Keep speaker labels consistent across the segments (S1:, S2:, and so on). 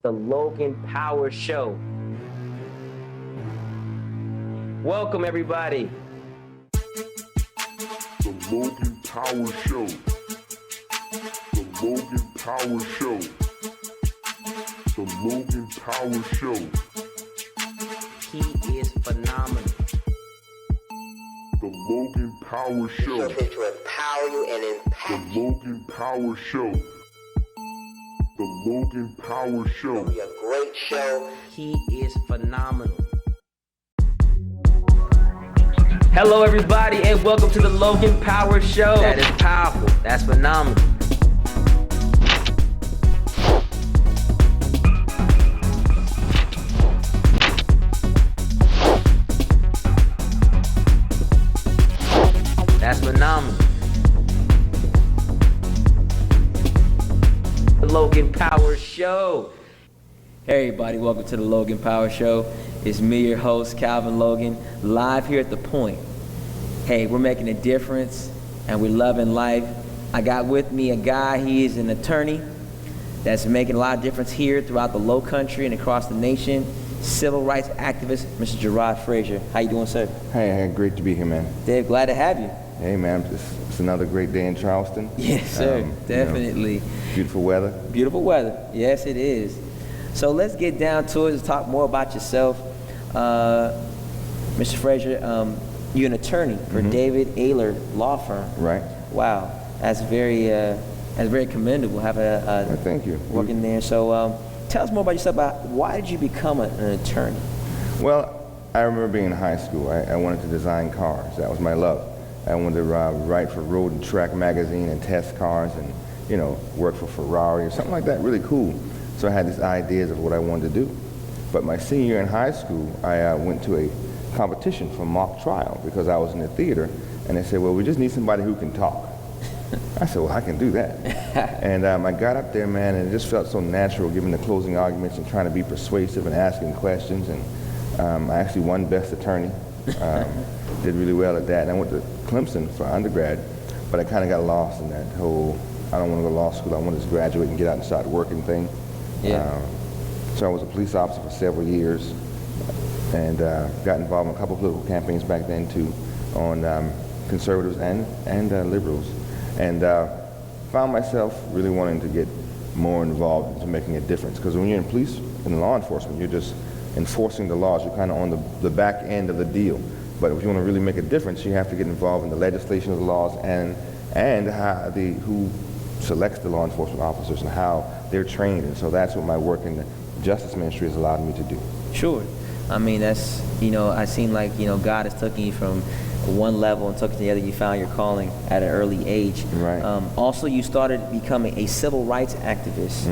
S1: the Logan Power Show. Welcome, everybody.
S2: The Logan Power Show. The Logan Power Show. The Logan Power Show.
S1: He is phenomenal.
S2: The Logan Power Show.
S3: Here to empower you and
S2: The
S3: impact you.
S2: Logan Power Show. The Logan Power Show.
S3: It'll be a great show.
S1: He is phenomenal. Hello, everybody, and welcome to the Logan Power Show. That is powerful. That's phenomenal. That's phenomenal. The Logan Power Show. Hey everybody, welcome to the Logan Power Show. It's me, your host, Calvin Logan, live here at The Point. Hey, we're making a difference and we're loving life. I got with me a guy, he is an attorney that's making a lot of difference here throughout the Low Country and across the nation. Civil rights activist, Mr. Jerod Frazier. How you doing, sir?
S4: Hey, great to be here, man.
S1: Dave, glad to have you.
S4: Hey, man, it's another great day in Charleston.
S1: Yes, sir, definitely.
S4: Beautiful weather.
S1: Beautiful weather, yes it is. So let's get down to it and talk more about yourself. Mr. Frazier, you're an attorney for David Ayler Law Firm.
S4: Right.
S1: Wow, that's very commendable.
S4: Thank you.
S1: Working there. So tell us more about yourself. About why did you become an attorney?
S4: Well, I remember being in high school. I wanted to design cars. That was my love. I wanted to write for Road and Track magazine and test cars and, work for Ferrari or something like that, really cool. So I had these ideas of what I wanted to do. But my senior year in high school, I went to a competition for mock trial because I was in the theater, and they said, well, we just need somebody who can talk. I said, well, I can do that. And I got up there, man, and it just felt so natural giving the closing arguments and trying to be persuasive and asking questions. And I actually won Best Attorney. Did really well at that. And I went to Clemson for undergrad, but I kind of got lost in that whole, I don't want to go to law school, I want to just graduate and get out and start working thing.
S1: Yeah.
S4: So I was a police officer for several years and got involved in a couple of political campaigns back then too, on conservatives and liberals. And found myself really wanting to get more involved into making a difference. Because when you're in police and law enforcement, you're just enforcing the laws. You're kind of on the back end of the deal. But if you want to really make a difference, you have to get involved in the legislation of the laws and how who selects the law enforcement officers and how they're trained. And so that's what my work in the Justice Ministry has allowed me to do.
S1: Sure. I mean, that's, I seem like, God has taken you from one level and took it to the other. You found your calling at an early age.
S4: Right.
S1: Also, you started becoming a civil rights activist.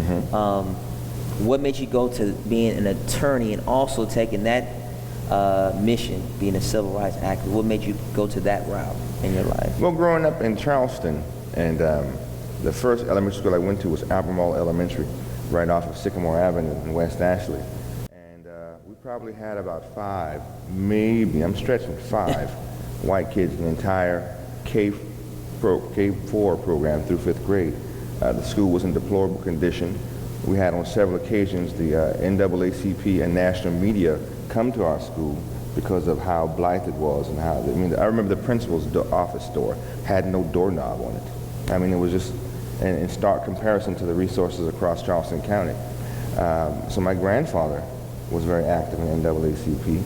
S1: What made you go to being an attorney and also taking that mission, being a civil rights activist? What made you go to that route in your life?
S4: Well, growing up in Charleston, and the first elementary school I went to was Albemarle Elementary, right off of Sycamore Avenue in West Ashley. And we probably had about 5, maybe, I'm stretching 5, white kids in the entire K-4 program through 5th grade. The school was in deplorable condition. We had on several occasions the NAACP and national media come to our school because of how blithe it was and how, I remember the principal's office door had no doorknob on it. I mean, it was just in stark comparison to the resources across Charleston County. So my grandfather was very active in NAACP,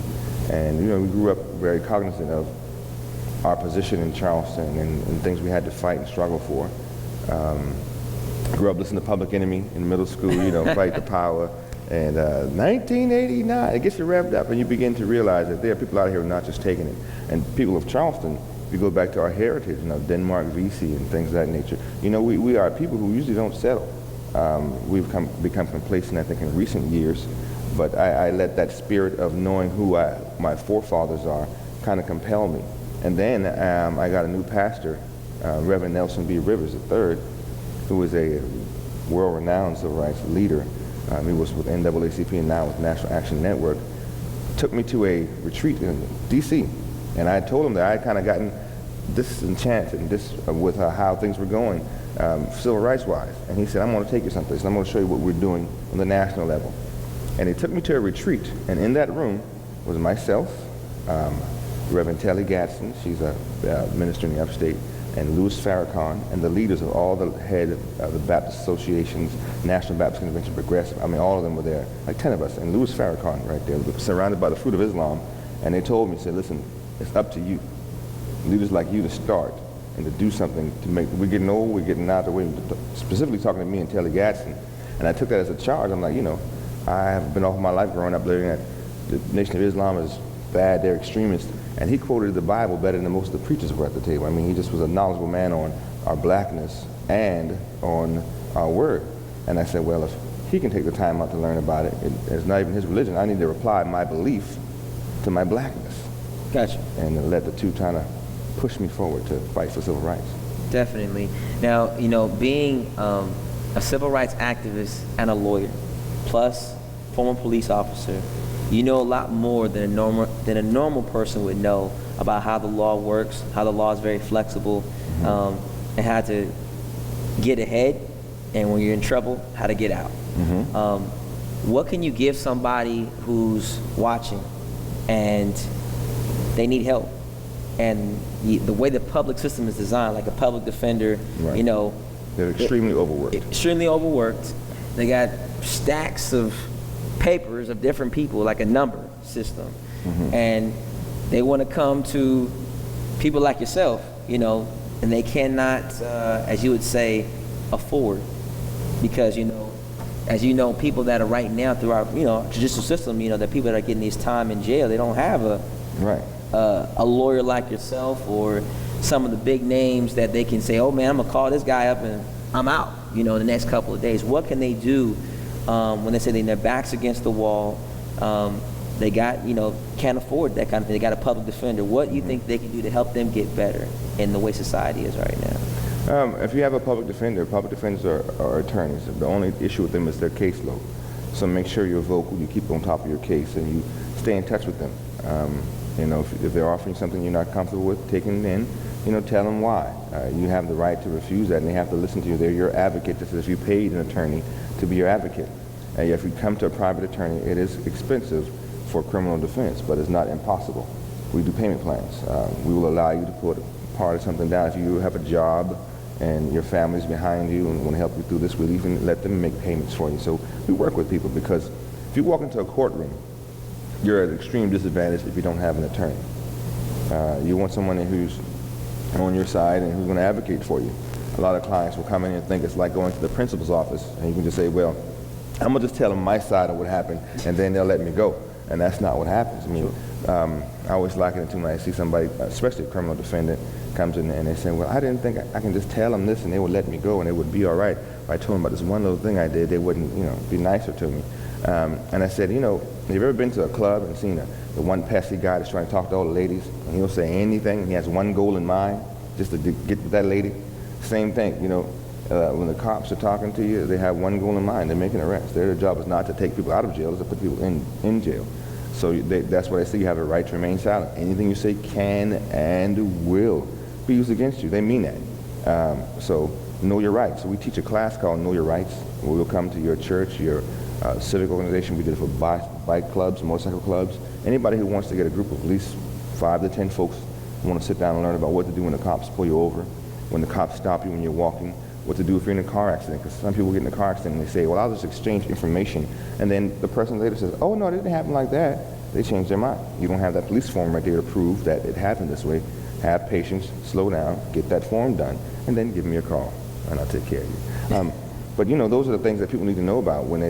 S4: and we grew up very cognizant of our position in Charleston and things we had to fight and struggle for. Grew up listening to Public Enemy in middle school, Fight the Power. And 1989, it gets you revved up and you begin to realize that there are people out here who are not just taking it. And people of Charleston, if you go back to our heritage, Denmark, VC and things of that nature, we are people who usually don't settle. We've become complacent, I think, in recent years. But I let that spirit of knowing who my forefathers are kind of compel me. And then I got a new pastor, Reverend Nelson B. Rivers III, who is a world-renowned civil rights leader. He was with NAACP and now with National Action Network. Took me to a retreat in D.C. And I told him that I had kind of gotten disenchanted with how things were going. civil rights wise. And he said, I'm going to take you someplace, and I'm going to show you what we're doing on the national level. And he took me to a retreat, and in that room was myself, Reverend Telly Gadsden, she's a minister in the upstate, and Louis Farrakhan, and the leaders of all the head of the Baptist associations, National Baptist Convention, Progressive. I mean, all of them were there, like 10 of us, and Louis Farrakhan right there, surrounded by the fruit of Islam. And they told me, said, listen, it's up to you, leaders like you, to start and to do something to make, we're getting old, we're getting out of the way, specifically talking to me and Telly Gadsden. And I took that as a charge. I'm like, you know, I have been all my life growing up living that the Nation of Islam is bad, they're extremists. And he quoted the Bible better than most of the preachers were at the table. I mean, he just was a knowledgeable man on our blackness and on our word. And I said, well, if he can take the time out to learn about it, it's not even his religion. I need to apply my belief to my blackness.
S1: Gotcha.
S4: And let the two kind of push me forward to fight for civil rights.
S1: Definitely. Now, you know, being a civil rights activist and a lawyer, plus former police officer, you know a lot more than a normal person would know about how the law works, how the law is very flexible, and how to get ahead, and when you're in trouble, how to get out. What can you give somebody who's watching and they need help? And the way the public system is designed, like a public defender,
S4: Right.
S1: you know,
S4: They're extremely overworked.
S1: Extremely overworked. They got stacks of papers of different people, like a number system. And they want to come to people like yourself, you know, and they cannot, as you would say, afford. Because, you know, as you know, people that are right now through our, you know, judicial system, you know, the people that are getting these time in jail, they don't have a lawyer like yourself or some of the big names that they can say, oh man, I'm gonna call this guy up and I'm out, you know, in the next couple of days. What can they do when they say their back's against the wall, they got, you know, can't afford that kind of thing, they got a public defender? What do you think they can do to help them get better in the way society is right now?
S4: If you have a public defenders are attorneys. The only issue with them is their caseload. So make sure you're vocal, you keep on top of your case, and you stay in touch with them. You know, if they're offering something you're not comfortable with, taking it in, you know, tell them why. You have the right to refuse that, and they have to listen to you. They're your advocate, just as if you paid an attorney to be your advocate. And if you come to a private attorney, it is expensive for criminal defense, but it's not impossible. We do payment plans. We will allow you to put part of something down. If you have a job and your family's behind you and want to help you through this, we'll even let them make payments for you. So we work with people, because if you walk into a courtroom, you're at an extreme disadvantage if you don't have an attorney. You want someone who's on your side and who's going to advocate for you. A lot of clients will come in and think it's like going to the principal's office, and you can just say, well, I'm going to just tell them my side of what happened, and then they'll let me go. And that's not what happens. I mean, I always liken it to when I see somebody, especially a criminal defendant, comes in and they say, well, I didn't think I can just tell them this and they would let me go and it would be all right. If I told them about this one little thing I did, they wouldn't, you know, be nicer to me. And I said, you know, have you ever been to a club and seen the one pesky guy that's trying to talk to all the ladies, and he'll say anything, and he has one goal in mind, just to get with that lady? Same thing, you know, when the cops are talking to you, they have one goal in mind. They're making arrests. Their job is not to take people out of jail, it's to put people in jail. So that's why they say you have a right to remain silent. Anything you say can and will be used against you. They mean that. So know your rights. So we teach a class called Know Your Rights. We'll come to your church, your civic organization. We did it for bike clubs, motorcycle clubs. Anybody who wants to get a group of at least 5 to 10 folks who want to sit down and learn about what to do when the cops pull you over, when the cops stop you when you're walking, what to do if you're in a car accident. Because some people get in a car accident and they say, well, I'll just exchange information. And then the person later says, oh, no, it didn't happen like that. They change their mind. You don't have that police form right there to prove that it happened this way. Have patience, slow down, get that form done, and then give me a call, and I'll take care of you. But you know, those are the things that people need to know about. When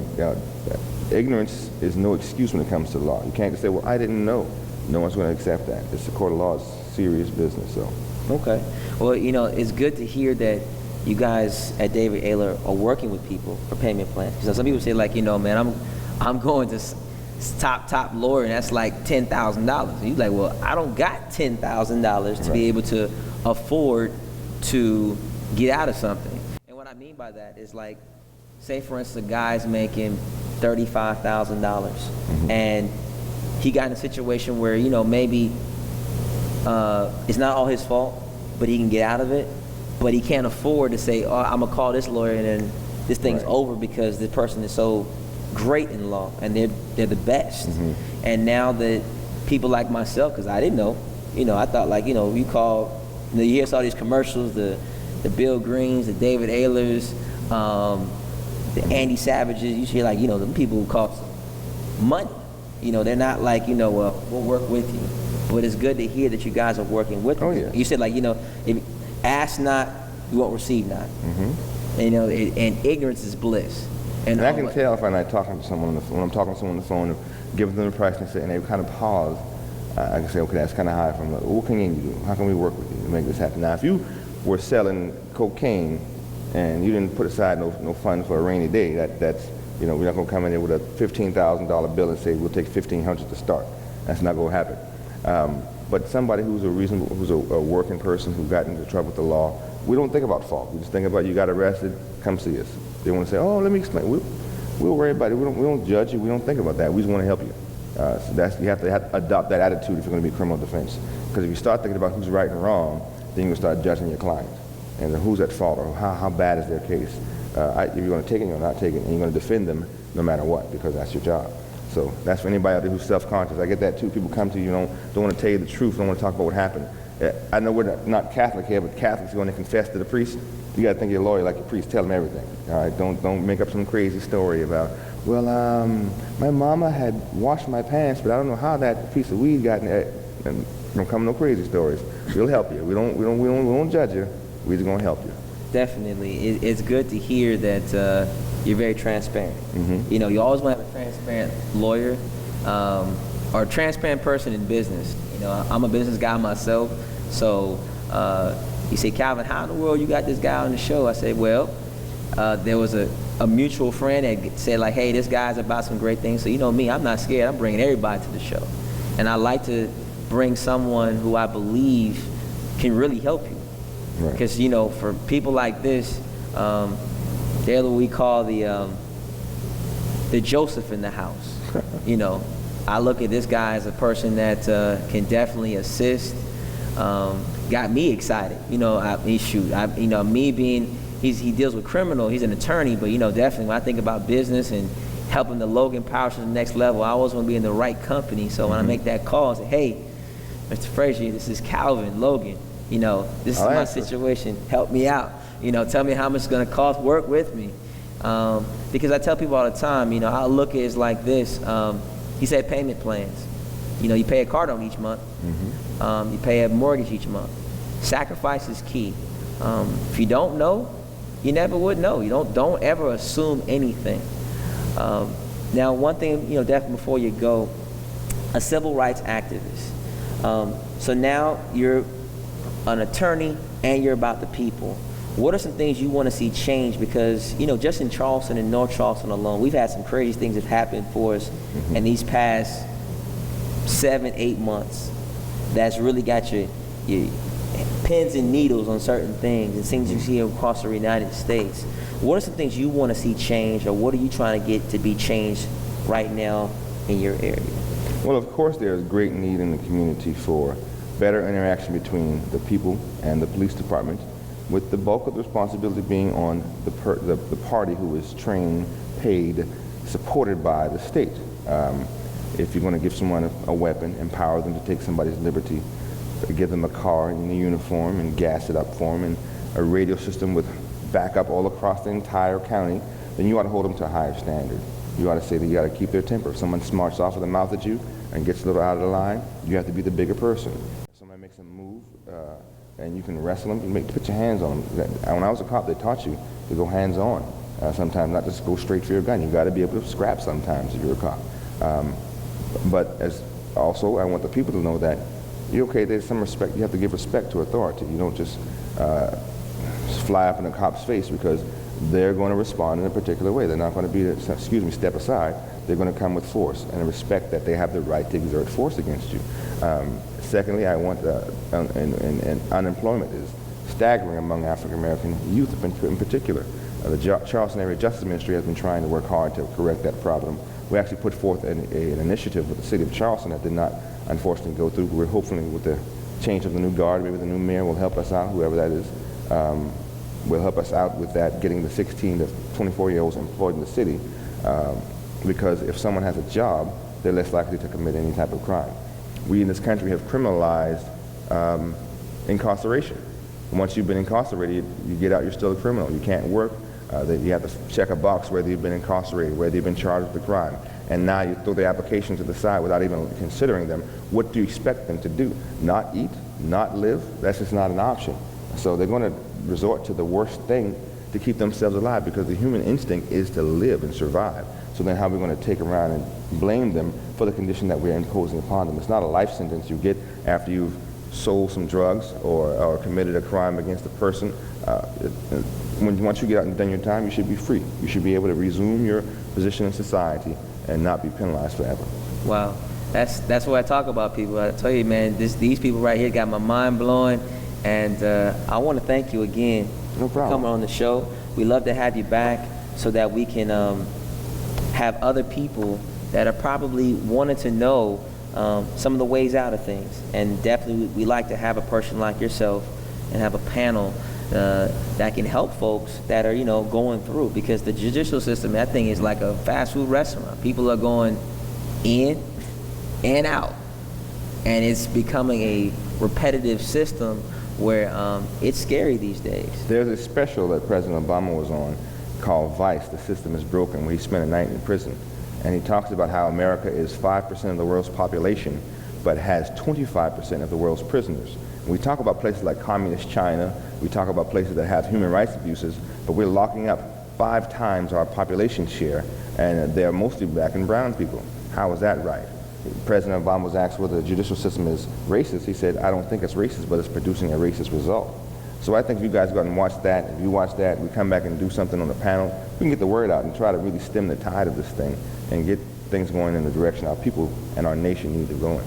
S4: ignorance is no excuse when it comes to the law. You can't just say, well, I didn't know. No one's going to accept that. It's the court of law. It's serious business. So. Okay.
S1: Well, you know, it's good to hear that you guys at David Ayler are working with people for payment plans. Because some people say, like, you know, man, I'm going to top lawyer, and that's like $10,000. And you're like, well, I don't got $10,000 to be able to afford to get out of something. And what I mean by that is, like, say for instance, a guy's making $35,000, and he got in a situation where, you know, maybe it's not all his fault, but he can get out of it. but he can't afford to say, oh, I'm gonna call this lawyer and then this thing's
S4: Right.
S1: over because this person is so great in law and they're the best. And now that people like myself, because I didn't know, I thought like, you call, you hear all these commercials, the Bill Greens, the David Aylers, the Andy Savages, you hear like, them people who cost money. They're not like, well, we'll work with you. But it's good to hear that you guys are working with them.
S4: Oh, yeah.
S1: You said like, if ask not, you won't receive not. And ignorance is bliss.
S4: And I can tell if I'm not talking to someone when I'm talking to someone on the phone, giving them the price and they kind of pause. I can say, okay, that's kind of high. From what can you do? How can we work with you to make this happen? Now, if you were selling cocaine and you didn't put aside no funds for a rainy day, that's we're not going to come in there with a $15,000 bill and say we'll take $1,500 to start. That's not going to happen. But somebody who's a working person who got into trouble with the law, we don't think about fault. We just think about you got arrested, come see us. They want to say, oh, let me explain. We'll worry about it. We don't judge you. We don't think about that. We just want to help you. So you have to adopt that attitude if you're going to be criminal defense. Because if you start thinking about who's right and wrong, then you're going to start judging your client. And then who's at fault or how bad is their case. If you're going to take it, you're not take it, and you're going to defend them no matter what, because that's your job. So that's for anybody out there who's self-conscious. I get that too. People come to you, don't want to tell you the truth, don't want to talk about what happened. I know we're not Catholic here, but Catholics go and they confess to the priest. You got to think you're a lawyer like your priest. Tell them everything. All right, don't make up some crazy story about, well, my mama had washed my pants, but I don't know how that piece of weed got in there. And don't come no crazy stories. We'll help you. We don't judge you. We're just gonna help you.
S1: Definitely, it's good to hear that you're very transparent. You always want to have a transparent lawyer or a transparent person in business. I'm a business guy myself, so you say, Calvin, how in the world you got this guy on the show? I said, well, there was a mutual friend that said like, hey, this guy's about some great things. So me, I'm not scared. I'm bringing everybody to the show, and I like to bring someone who I believe can really help you. Because for people like this, they're what we call the Joseph in the house. I look at this guy as a person that can definitely assist. Got me excited. Me being he deals with criminal. He's an attorney, but definitely when I think about business and helping the Logan Power to the next level, I always want to be in the right company. So when I make that call, I say, hey, Mr. Frazier, this is Calvin Logan. This is my situation. Help me out. Tell me how much it's going to cost. Work with me. Because I tell people all the time, I look at it like this. He said payment plans. You pay a car note each month. You pay a mortgage each month. Sacrifice is key. If you don't know, you never would know. You don't ever assume anything. Now, one thing, definitely before you go, a civil rights activist. So now you're an attorney and you're about the people. What are some things you want to see change? Because just in Charleston and North Charleston alone, we've had some crazy things that happened for us in these past 7-8 months. That's really got your pins and needles on certain things and things you see across the United States. What are some things you want to see change, or what are you trying to get to be changed right now in your area?
S4: Well, of course, there's great need in the community for better interaction between the people and the police department, with the bulk of the responsibility being on the party who is trained, paid, supported by the state. If you're going to give someone a weapon, empower them to take somebody's liberty, give them a car in a uniform and gas it up for them, and a radio system with backup all across the entire county, then you ought to hold them to a higher standard. You ought to say that you got to keep their temper. If someone smarts off with a mouth at you and gets a little out of the line, you have to be the bigger person. If somebody makes a move and you can wrestle them, put your hands on them. When I was a cop, they taught you to go hands-on. Sometimes not just go straight for your gun. You got to be able to scrap sometimes if you're a cop. But as also, I want the people to know that there's some respect. You have to give respect to authority. You don't just fly up in a cop's face because they're going to respond in a particular way. They're not going to be, step aside. They're going to come with force, and respect that they have the right to exert force against you. Secondly, I want, and unemployment is staggering among African American youth in particular. The Charleston Area Justice Ministry has been trying to work hard to correct that problem. We actually put forth an initiative with the city of Charleston that did not unfortunately go through. We're hopefully with the change of the new guard, maybe the new mayor will help us out, whoever that is, will help us out with that, getting the 16 to 24-year-olds employed in the city, because if someone has a job, they're less likely to commit any type of crime. We in this country have criminalized incarceration. Once you've been incarcerated, you get out, you're still a criminal. You can't work. You have to check a box whether you've been incarcerated, whether you've been charged with a crime. And now you throw the application to the side without even considering them. What do you expect them to do? Not eat? Not live? That's just not an option. So they're going to resort to the worst thing to keep themselves alive, because the human instinct is to live and survive. So then how are we going to take around and blame them for the condition that we're imposing upon them? It's not a life sentence you get after you've sold some drugs or committed a crime against a person. Once you get out and done your time, you should be free. You should be able to resume your position in society and not be penalized forever.
S1: Wow, that's what I talk about, people. I tell you, man, these people right here got my mind blowing, and I want to thank you again
S4: No
S1: for
S4: problem.
S1: coming on the show. We love to have you back so that we can have other people that are probably wanting to know some of the ways out of things. And definitely we like to have a person like yourself and have a panel that can help folks that are, going through, because the judicial system, that thing is like a fast food restaurant. People are going in and out, and it's becoming a repetitive system where it's scary these days.
S4: There's a special that President Obama was on called Vice, The System is Broken, where he spent a night in prison. And he talks about how America is 5% of the world's population, but has 25% of the world's prisoners. We talk about places like communist China, we talk about places that have human rights abuses, but we're locking up 5 times our population share, and they're mostly black and brown people. How is that right? President Obama was asked whether the judicial system is racist. He said, I don't think it's racist, but it's producing a racist result. So I think if you guys go out and watch that, if you watch that, we come back and do something on the panel, we can get the word out and try to really stem the tide of this thing and get things going in the direction our people and our nation need to go in.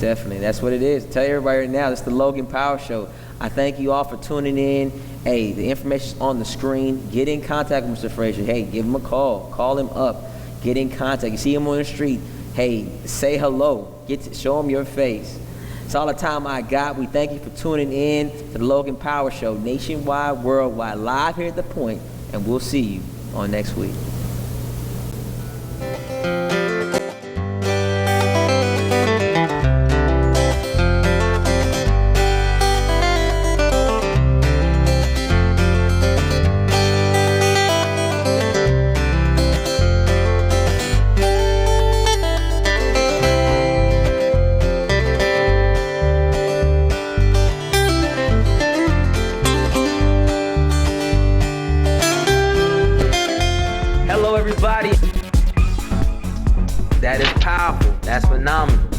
S1: Definitely, that's what it is. Tell everybody right now, it's the Logan Power Show. I thank you all for tuning in. Hey, the information's on the screen. Get in contact with Mr. Frazier. Hey, give him a call. Call him up. Get in contact. You see him on the street, hey, say hello. Show him your face. It's all the time I got. We thank you for tuning in to the Logan Power Show, nationwide, worldwide, live here at The Point, and we'll see you on next week. That is powerful. That's phenomenal.